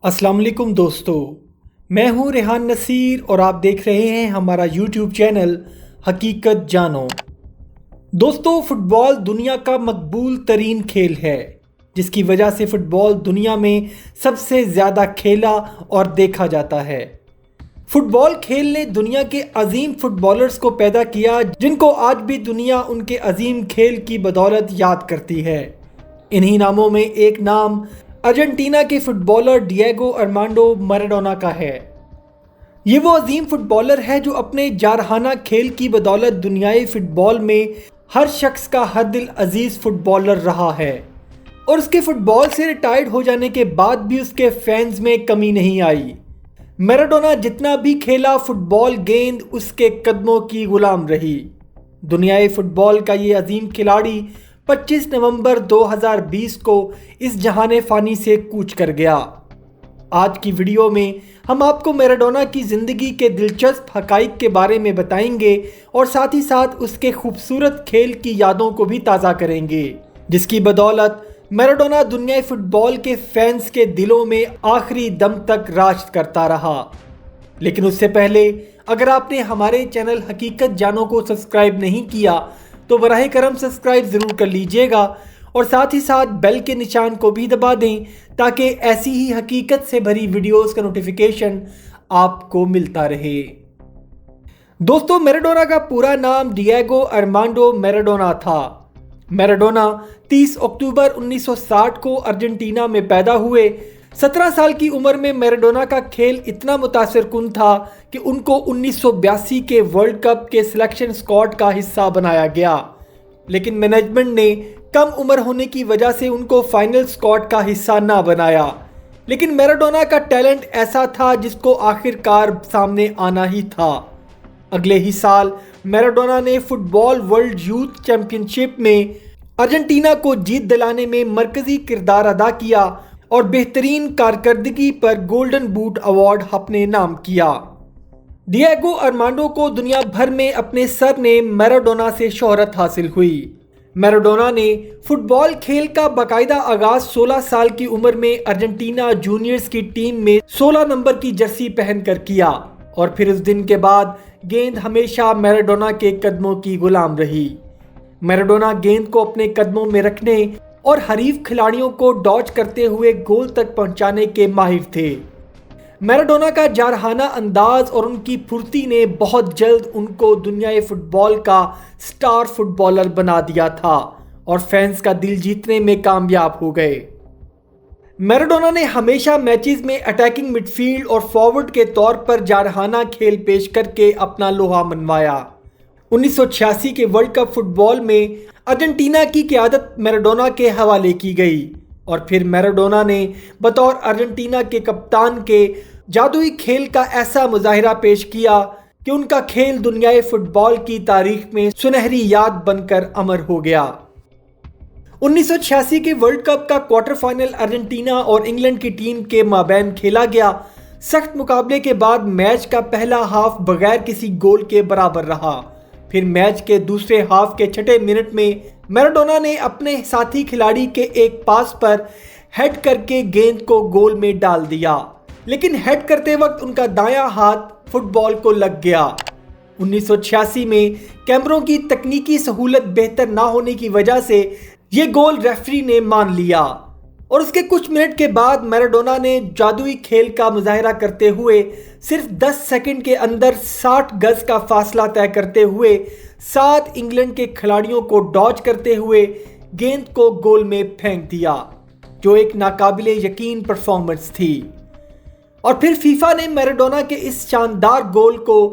अस्सलाम वालेकुम दोस्तों, मैं हूं रेहान नसीर और आप देख रहे हैं हमारा यूट्यूब चैनल हकीकत जानो। दोस्तों, फ़ुटबॉल दुनिया का मकबूल तरीन खेल है, जिसकी वजह से फ़ुटबॉल दुनिया में सबसे ज़्यादा खेला और देखा जाता है। फ़ुटबॉल खेल ने दुनिया के अजीम फ़ुटबॉलर्स को पैदा किया, जिनको आज भी दुनिया उनके अजीम खेल की बदौलत याद करती है। इन्हीं नामों में एक नाम अर्जेंटीना के फुटबॉलर डिएगो आर्मांडो मैराडोना का है। ये वो अजीम फुटबॉलर है जो अपने जारहाना खेल की बदौलत दुनियाई फुटबॉल में हर शख्स का हर दिल अजीज फुटबॉलर रहा है, और उसके फुटबॉल से रिटायर्ड हो जाने के बाद भी उसके फैंस में कमी नहीं आई। मैराडोना जितना भी खेला, फुटबॉल गेंद उसके कदमों की गुलाम रही। दुनियाई फुटबॉल का ये अजीम खिलाड़ी 25 नवंबर 2020 को इस जहाने फ़ानी से कूच कर गया। आज की वीडियो में हम आपको मैराडोना की ज़िंदगी के दिलचस्प हक़ाइक़ के बारे में बताएंगे और साथ ही साथ उसके खूबसूरत खेल की यादों को भी ताज़ा करेंगे, जिसकी बदौलत मैराडोना दुनियाई फुटबॉल के फैंस के दिलों में आखिरी दम तक राज करता रहा। लेकिन उससे पहले अगर आपने हमारे चैनल हकीकत जानो को सब्सक्राइब नहीं किया तो बराह करम सब्सक्राइब ज़रूर कर लीजिएगा और साथ ही साथ बेल के निशान को भी दबा दें, ताकि ऐसी ही हकीकत से भरी वीडियोस का नोटिफिकेशन आपको मिलता रहे। दोस्तों, मैराडोना का पूरा नाम डिएगो आर्मांडो मैराडोना था। मैराडोना 30 अक्टूबर 1960 को अर्जेंटीना में पैदा हुए। 17 साल की उम्र में मैराडोना का खेल इतना मुतासिर कुन था कि उनको 1982 के वर्ल्ड कप के सिलेक्शन स्क्वाड का हिस्सा बनाया गया, लेकिन मैनेजमेंट ने कम उम्र होने की वजह से उनको फाइनल स्क्वाड का हिस्सा ना बनाया। लेकिन मैराडोना का टैलेंट ऐसा था जिसको आखिरकार सामने आना ही था। अगले ही साल मैराडोना ने फुटबॉल वर्ल्ड यूथ चैंपियनशिप में अर्जेंटीना को जीत दिलाने में मरकजी किरदार अदा किया और बेहतरीन कारकर्दगी पर गोल्डन बूट अवार्ड अपने नाम किया। डिएगो आर्मांडो को दुनिया भर में अपने सरनेम मैराडोना से शोहरत हासिल हुई। मैराडोना ने फुटबॉल खेल का बाकायदा आगाज 16 साल की उम्र में अर्जेंटीना जूनियर्स की टीम में 16 नंबर की जर्सी पहनकर किया, और फिर उस दिन के बाद गेंद हमेशा मैराडोना के कदमों की गुलाम रही। मैराडोना गेंद को अपने कदमों में रखने और हरीफ खिलाड़ियों को डॉज करते हुए गोल तक पहुंचाने के माहिर थे। मैराडोना का जारहाना अंदाज और उनकी फुर्ती ने बहुत जल्द उनको दुनियाई फुटबॉल का स्टार फुटबॉलर बना दिया था और फैंस का दिल जीतने में कामयाब हो गए। मैराडोना ने हमेशा मैचेस में अटैकिंग मिडफील्ड और फॉरवर्ड के तौर पर जारहाना खेल पेश करके अपना लोहा मनवाया। 1986 के वर्ल्ड कप फुटबॉल में अर्जेंटीना की क़यादत मैराडोना के हवाले की गई, और फिर मैराडोना ने बतौर अर्जेंटीना के कप्तान के जादुई खेल का ऐसा मुजाहिरा पेश किया कि उनका खेल दुनियाई फुटबॉल की तारीख में सुनहरी याद बनकर अमर हो गया। 1986 के वर्ल्ड कप का क्वार्टर फाइनल अर्जेंटीना और इंग्लैंड की टीम के माबैन खेला गया। सख्त मुकाबले के बाद मैच का पहला हाफ बगैर किसी गोल के बराबर रहा। फिर मैच के दूसरे हाफ के 6 मिनट में मैराडोना ने अपने साथी खिलाड़ी के एक पास पर हेड करके गेंद को गोल में डाल दिया, लेकिन हेड करते वक्त उनका दायां हाथ फुटबॉल को लग गया। 1986 में कैमरों की तकनीकी सहूलत बेहतर ना होने की वजह से ये गोल रेफरी ने मान लिया, और उसके कुछ मिनट के बाद मैराडोना ने जादुई खेल का मुजाहिरा करते हुए सिर्फ 10 सेकंड के अंदर 60 गज का फासला तय करते हुए 7 इंग्लैंड के खिलाड़ियों को डॉज करते हुए गेंद को गोल में फेंक दिया, जो एक नाकाबिले यकीन परफॉर्मेंस थी। और फिर फीफा ने मैराडोना के इस शानदार गोल को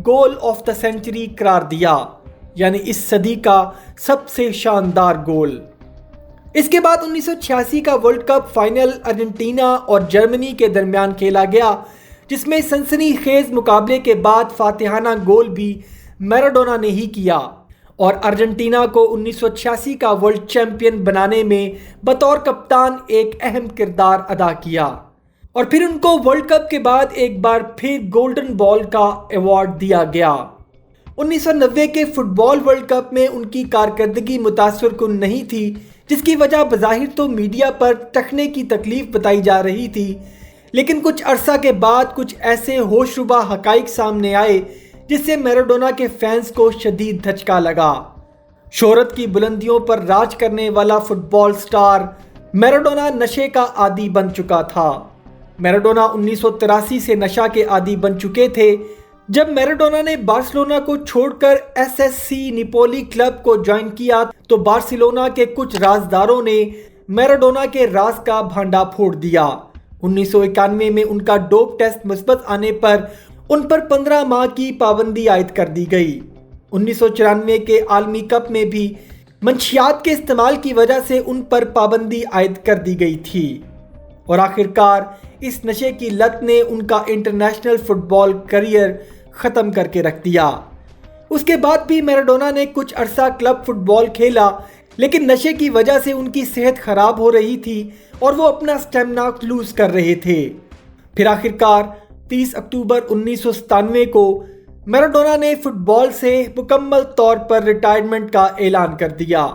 गोल ऑफ द सेंचुरी करार दिया, यानी इस सदी का सबसे शानदार गोल। इसके बाद 1986 का वर्ल्ड कप फाइनल अर्जेंटीना और जर्मनी के दरमियान खेला गया, जिसमें सनसनीखेज मुकाबले के बाद फातिहाना गोल भी मैराडोना ने ही किया और अर्जेंटीना को 1986 का वर्ल्ड चैंपियन बनाने में बतौर कप्तान एक अहम किरदार अदा किया। और फिर उनको वर्ल्ड कप के बाद एक बार फिर गोल्डन बॉल का अवार्ड दिया गया। 1990 के फुटबॉल वर्ल्ड कप में उनकी कारकर्दगी मुतासर कुन नहीं थी, जिसकी वजह बज़ाहिर तो मीडिया पर टखने की तकलीफ बताई जा रही थी, لیکن کچھ عرصہ کے بعد کچھ ایسے ہوش ربا حقائق سامنے آئے جس سے میراڈونا کے فینس کو شدید دھچکا لگا۔ شہرت کی بلندیوں پر راج کرنے والا فٹ بال سٹار میراڈونا نشے کا عادی بن چکا تھا۔ میراڈونا 1983 سے نشہ کے عادی بن چکے تھے۔ جب میراڈونا نے بارسلونا کو چھوڑ کر ایس ایس سی نیپولی کلب کو جوائن کیا تو بارسلونا کے کچھ رازداروں نے میراڈونا کے راز کا بھانڈا پھوڑ دیا۔ 1991 میں ان کا ڈوپ ٹیسٹ مثبت آنے پر ان پر 15 ماہ کی پابندی عائد کر دی گئی۔ 1994 کے عالمی کپ میں بھی منشیات کے استعمال کی وجہ سے ان پر پابندی عائد کر دی گئی تھی، اور آخرکار اس نشے کی لت نے ان کا انٹرنیشنل فٹ بال کریئر ختم کر کے رکھ دیا۔ اس کے بعد بھی میراڈونا نے کچھ عرصہ کلب فٹ بال کھیلا، لیکن نشے کی وجہ سے ان کی صحت خراب ہو رہی تھی اور وہ اپنا سٹیمنا لوز کر رہے تھے۔ پھر آخرکار 30 اکتوبر 1997 کو میراڈونا نے فٹ بال سے مکمل طور پر ریٹائرمنٹ کا اعلان کر دیا۔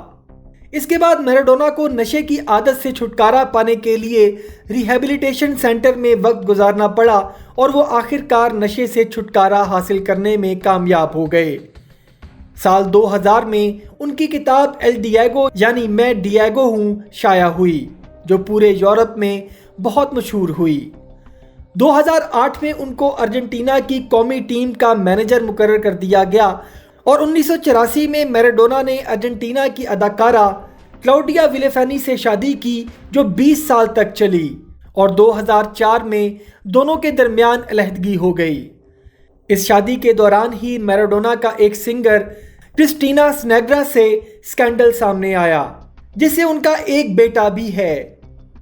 اس کے بعد میراڈونا کو نشے کی عادت سے چھٹکارا پانے کے لیے ریہیبلیٹیشن سینٹر میں وقت گزارنا پڑا اور وہ آخرکار نشے سے چھٹکارا حاصل کرنے میں کامیاب ہو گئے۔ سال 2000 میں ان کی کتاب ایل ڈیاگو یعنی میں ڈیاگو ہوں شائع ہوئی، جو پورے یورپ میں بہت مشہور ہوئی۔ 2008 میں ان کو ارجنٹینا کی قومی ٹیم کا مینیجر مقرر کر دیا گیا، اور 1984 میں میراڈونا نے ارجنٹینا کی اداکارہ کلاوڈیا ویلیفینی سے شادی کی جو 20 سال تک چلی، اور 2004 میں دونوں کے درمیان علیحدگی ہو گئی۔ اس شادی کے دوران ہی میراڈونا کا ایک سنگر کرسٹینا سنیگرا سے سکینڈل سامنے آیا، جس سے ان کا ایک بیٹا بھی ہے،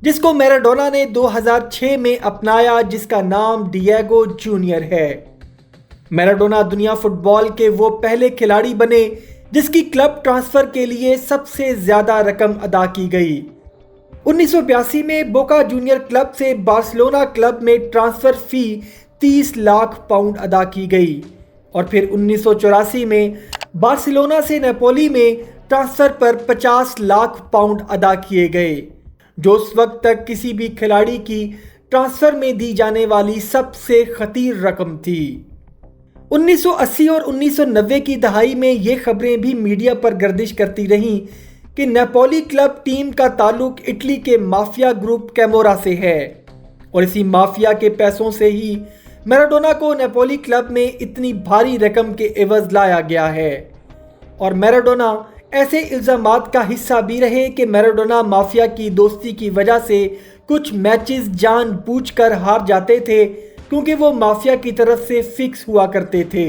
جس کو میراڈونا نے 2006 میں اپنایا، جس کا نام ڈیاگو جونیئر ہے۔ میراڈونا دنیا فٹ بال کے وہ پہلے کھلاڑی بنے جس کی کلب ٹرانسفر کے لیے سب سے زیادہ رقم ادا کی گئی۔ 1982 میں بوکا جونیئر کلب سے بارسلونا کلب میں ٹرانسفر فی 30 لاکھ پاؤنڈ ادا کی گئی، اور پھر 1984 میں بارسلونا سے نیپولی میں ٹرانسفر پر 50 لاکھ پاؤنڈ ادا کیے گئے، جو اس وقت تک کسی بھی کھلاڑی کی ٹرانسفر میں دی جانے والی سب سے خطیر رقم تھی۔ 1980 اور 1990 کی دہائی میں یہ خبریں بھی میڈیا پر گردش کرتی رہیں کہ نیپولی کلب ٹیم کا تعلق اٹلی کے مافیا گروپ کیمورا سے ہے، اور اسی مافیا کے پیسوں سے ہی میراڈونا کو نیپولی کلب میں اتنی بھاری رقم کے عوض لایا گیا ہے۔ اور میراڈونا ایسے الزامات کا حصہ بھی رہے کہ میراڈونا مافیا کی دوستی کی وجہ سے کچھ میچز جان بوجھ کر ہار جاتے تھے کیونکہ وہ مافیا کی طرف سے فکس ہوا کرتے تھے،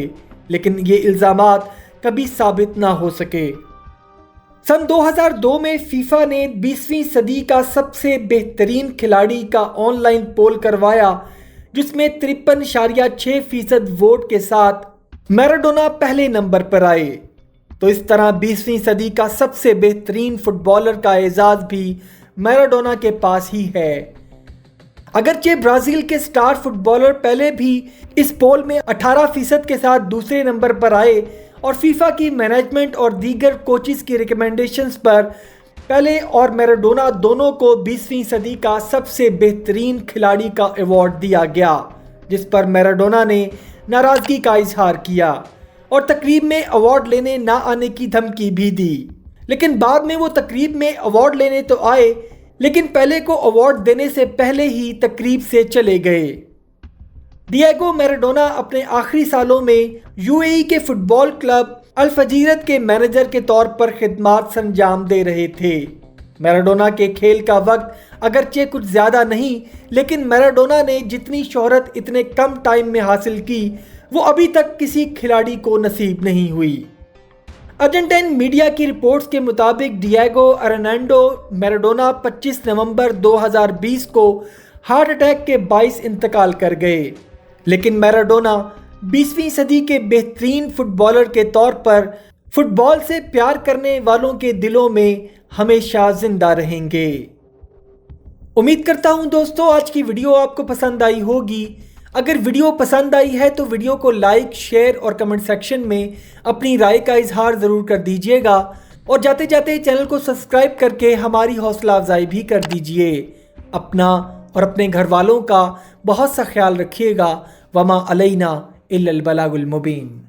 لیکن یہ الزامات کبھی ثابت نہ ہو سکے۔ سن 2002 میں فیفا نے 20ویں صدی کا سب سے بہترین کھلاڑی کا آن لائن پول کروایا، جس میں 53.6% ووٹ کے ساتھ میراڈونا پہلے نمبر پر آئے۔ تو اس طرح 20ویں صدی کا سب سے بہترین فٹ بالر کا اعزاز بھی میراڈونا کے پاس ہی ہے۔ اگرچہ برازیل کے سٹار فٹ بالر پہلے بھی اس پول میں 18% کے ساتھ دوسرے نمبر پر آئے، اور فیفا کی مینجمنٹ اور دیگر کوچز کی ریکمنڈیشنز پر پہلے اور میراڈونا دونوں کو 20ویں صدی کا سب سے بہترین کھلاڑی کا ایوارڈ دیا گیا، جس پر میراڈونا نے ناراضگی کا اظہار کیا اور تقریب میں ایوارڈ لینے نہ آنے کی دھمکی بھی دی۔ لیکن بعد میں وہ تقریب میں ایوارڈ لینے تو آئے، لیکن پہلے کو ایوارڈ دینے سے پہلے ہی تقریب سے چلے گئے۔ ڈیاگو میراڈونا اپنے آخری سالوں میں یو اے ای کے فٹ بال کلب الفجیرت کے مینیجر کے طور پر خدمات سرانجام دے رہے تھے۔ میراڈونا کے کھیل کا وقت اگرچہ کچھ زیادہ نہیں، لیکن میراڈونا نے جتنی شہرت اتنے کم ٹائم میں حاصل کی وہ ابھی تک کسی کھلاڑی کو نصیب نہیں ہوئی۔ ارجنٹائن میڈیا کی رپورٹس کے مطابق ڈیاگو ارنالڈو میراڈونا 25 نومبر 2020 کو ہارٹ اٹیک کے باعث انتقال کر گئے، لیکن میراڈونا 20ویں صدی کے بہترین فٹ بالر کے طور پر فٹ بال سے پیار کرنے والوں کے دلوں میں ہمیشہ زندہ رہیں گے۔ امید کرتا ہوں دوستو آج کی ویڈیو آپ کو پسند آئی ہوگی۔ اگر ویڈیو پسند آئی ہے تو ویڈیو کو لائک، شیئر اور کمنٹ سیکشن میں اپنی رائے کا اظہار ضرور کر دیجیے گا، اور جاتے جاتے چینل کو سبسکرائب کر کے ہماری حوصلہ افزائی بھی کر دیجیے۔ اپنا اور اپنے گھر والوں کا بہت سا خیال رکھیے گا۔ وما علینا الا البلاغ المبین۔